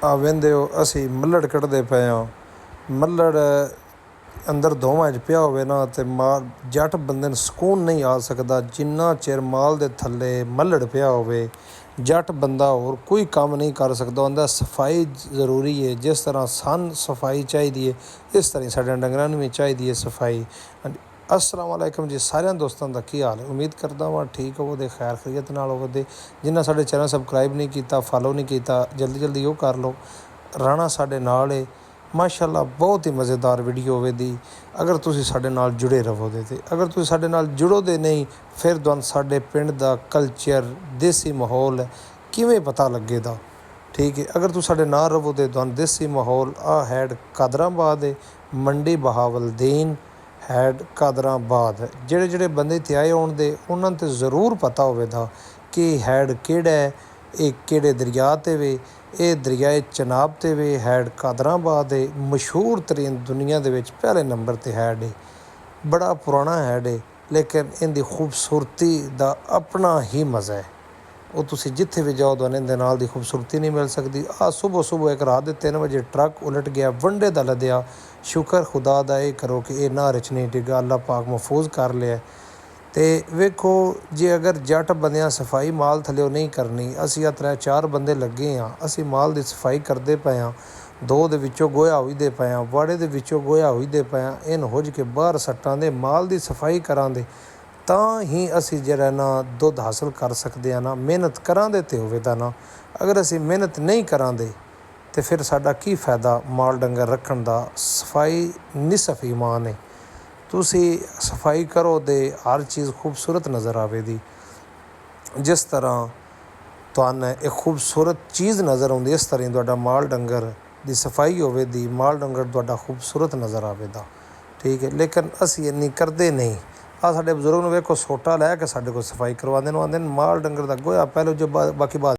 ਆ ਵਹਿੰਦੇ ਹੋ ਅਸੀਂ ਮੱਲੜ ਕੱਢਦੇ ਪਏ ਹਾਂ। ਮੱਲੜ ਅੰਦਰ ਦੋਵਾਂ 'ਚ ਪਿਆ ਹੋਵੇ ਨਾ ਅਤੇ ਮਾਲ ਜੱਟ ਬੰਦੇ ਨੂੰ ਸਕੂਨ ਨਹੀਂ ਆ ਸਕਦਾ ਜਿੰਨਾ ਚਿਰ ਮਾਲ ਦੇ ਥੱਲੇ ਮੱਲੜ ਪਿਆ ਹੋਵੇ। ਜੱਟ ਬੰਦਾ ਹੋਰ ਕੋਈ ਕੰਮ ਨਹੀਂ ਕਰ ਸਕਦਾ। ਉਹਦਾ ਸਫਾਈ ਜ਼ਰੂਰੀ ਹੈ। ਜਿਸ ਤਰ੍ਹਾਂ ਸਾਨੂੰ ਸਫਾਈ ਚਾਹੀਦੀ ਹੈ ਇਸ ਤਰ੍ਹਾਂ ਸਾਡੇ ਡੰਗਰਾਂ ਨੂੰ ਵੀ ਚਾਹੀਦੀ ਹੈ ਸਫਾਈ। अस्सलाम वालेकुम जी सारिਆਂ ਦੋਸਤਾਂ ਦਾ ਕੀ ਹਾਲ ਹੈ। उम्मीद करता वां ठीक होवो खैर खैरियत नाल होवो। जिन्हें साडे चैनल सबसक्राइब नहीं किया फॉलो नहीं किया जल्दी जल्दी वो कर लो। राणा साडे नाल है माशाअल्लाह बहुत ही मज़ेदार वीडियो होवेगी अगर तुसीं साडे नाल जुड़े रहोगे। तो अगर तुसीं साडे नाल जुड़ोगे नहीं फिर तुहानूं साडे पिंड दा कल्चर देसी माहौल किवें पता लगेगा। ठीक है अगर तुसीं साडे नाल रहो तो तुहानूं देसी माहौल आ हैड कादराबाद मंडी बहावलदीन हैड कादराबाद ਜਿਹੜੇ ਜਿਹੜੇ ਬੰਦੇ ਇੱਥੇ ਆਏ ਹੋਣ ਦੇ ਉਹਨਾਂ ਨੂੰ ਤਾਂ ਜ਼ਰੂਰ ਪਤਾ ਹੋਵੇਗਾ ਕਿ ਹੈਡ ਕਿਹੜਾ ਹੈ। ਇਹ ਕਿਹੜੇ ਦਰਿਆ 'ਤੇ ਵੇ। ਇਹ ਦਰਿਆਏ ਚਨਾਬ 'ਤੇ ਵੇ। ਹੈਡ ਕਾਦਰਾਬਾਦ ਹੈ ਮਸ਼ਹੂਰ ਤਰੀਨ ਦੁਨੀਆ ਦੇ ਵਿੱਚ ਪਹਿਲੇ ਨੰਬਰ 'ਤੇ ਹੈਡ ਹੈ। ਬੜਾ ਪੁਰਾਣਾ ਹੈਡ ਹੈ ਲੇਕਿਨ ਇਹਦੀ ਖੂਬਸੂਰਤੀ ਦਾ ਆਪਣਾ ਹੀ ਮਜ਼ਾ ਹੈ। ਉਹ ਤੁਸੀਂ ਜਿੱਥੇ ਵੀ ਜਾਓ ਤੁਹਾਨੂੰ ਇਹਦੇ ਨਾਲ ਦੀ ਖੂਬਸੂਰਤੀ ਨਹੀਂ ਮਿਲ ਸਕਦੀ। ਸੁਬਹ ਇੱਕ ਰਾਤ ਦੇ 3 ਵਜੇ ਟਰੱਕ ਉਲਟ ਗਿਆ ਵੰਡੇ ਦਾ ਲੱਦਿਆ। ਸ਼ੁਕਰ ਖੁਦਾ ਦਾ ਇਹ ਕਰੋ ਕਿ ਇਹ ਨਹਿਰ 'ਚ ਨਹੀਂ ਡਿੱਗਾ। ਅੱਲਾ ਪਾਕ ਮਹਿਫੂਜ਼ ਕਰ ਲਿਆ। ਅਤੇ ਵੇਖੋ ਜੇ ਅਗਰ ਜੱਟ ਬੰਦਿਆਂ ਸਫਾਈ ਮਾਲ ਥੱਲੇ ਨਹੀਂ ਕਰਨੀ ਅਸੀਂ 3-4 ਬੰਦੇ ਲੱਗੇ ਹਾਂ। ਅਸੀਂ ਮਾਲ ਦੀ ਸਫਾਈ ਕਰਦੇ ਪਏ ਹਾਂ। 2 ਦੇ ਵਿੱਚੋਂ ਗੋਹਾ ਹੋਈਦੇ ਪਏ ਹਾਂ। ਵਾੜੇ ਦੇ ਵਿੱਚੋਂ ਗੋਹਾ ਹੋਈਦੇ ਪਏ ਹਾਂ। ਇਹਨ ਹੁੱਜ ਕੇ ਬਾਹਰ ਸੱਟਾਂ ਦੇ ਮਾਲ ਦੀ ਸਫਾਈ ਕਰਾਂਗੇ ਤਾਂ ਹੀ ਅਸੀਂ ਜਿਹੜਾ ਨਾ ਦੁੱਧ ਹਾਸਲ ਕਰ ਸਕਦੇ ਹਾਂ ਨਾ। ਮਿਹਨਤ ਕਰਾਂਗੇ ਤਾਂ ਹੋਵੇ ਤਾਂ ਨਾ। ਅਗਰ ਅਸੀਂ ਮਿਹਨਤ ਨਹੀਂ ਕਰਾਂਗੇ ਤਾਂ ਫਿਰ ਸਾਡਾ ਕੀ ਫਾਇਦਾ ਮਾਲ ਡੰਗਰ ਰੱਖਣ ਦਾ। ਸਫਾਈ ਨਿਸਫ ਈਮਾਨ ਹੈ। ਤੁਸੀਂ ਸਫਾਈ ਕਰੋ ਤਾਂ ਹਰ ਚੀਜ਼ ਖੂਬਸੂਰਤ ਨਜ਼ਰ ਆਵੇਗੀ। ਜਿਸ ਤਰ੍ਹਾਂ ਤੁਹਾਨੂੰ ਇੱਕ ਖੂਬਸੂਰਤ ਚੀਜ਼ ਨਜ਼ਰ ਆਉਂਦੀ ਇਸ ਤਰ੍ਹਾਂ ਤੁਹਾਡਾ ਮਾਲ ਡੰਗਰ ਦੀ ਸਫਾਈ ਹੋਵੇਗੀ। ਮਾਲ ਡੰਗਰ ਤੁਹਾਡਾ ਖੂਬਸੂਰਤ ਨਜ਼ਰ ਆਵੇਗਾ। ਠੀਕ ਹੈ ਲੇਕਿਨ ਅਸੀਂ ਇੰਨੀ ਕਰਦੇ ਨਹੀਂ। ਆ ਸਾਡੇ ਬਜ਼ੁਰਗ ਨੂੰ ਵੇਖੋ ਸੋਟਾ ਲੈ ਕੇ ਸਾਡੇ ਕੋਲ ਸਫਾਈ ਕਰਵਾਉਂਦੇ ਨੂੰ ਆਉਂਦੇ ਮਾਲ ਡੰਗਰ ਦਾ ਗੋਹਾ ਪਹਿਲਾਂ ਜੋ ਬਾਕੀ ਬਾਅਦ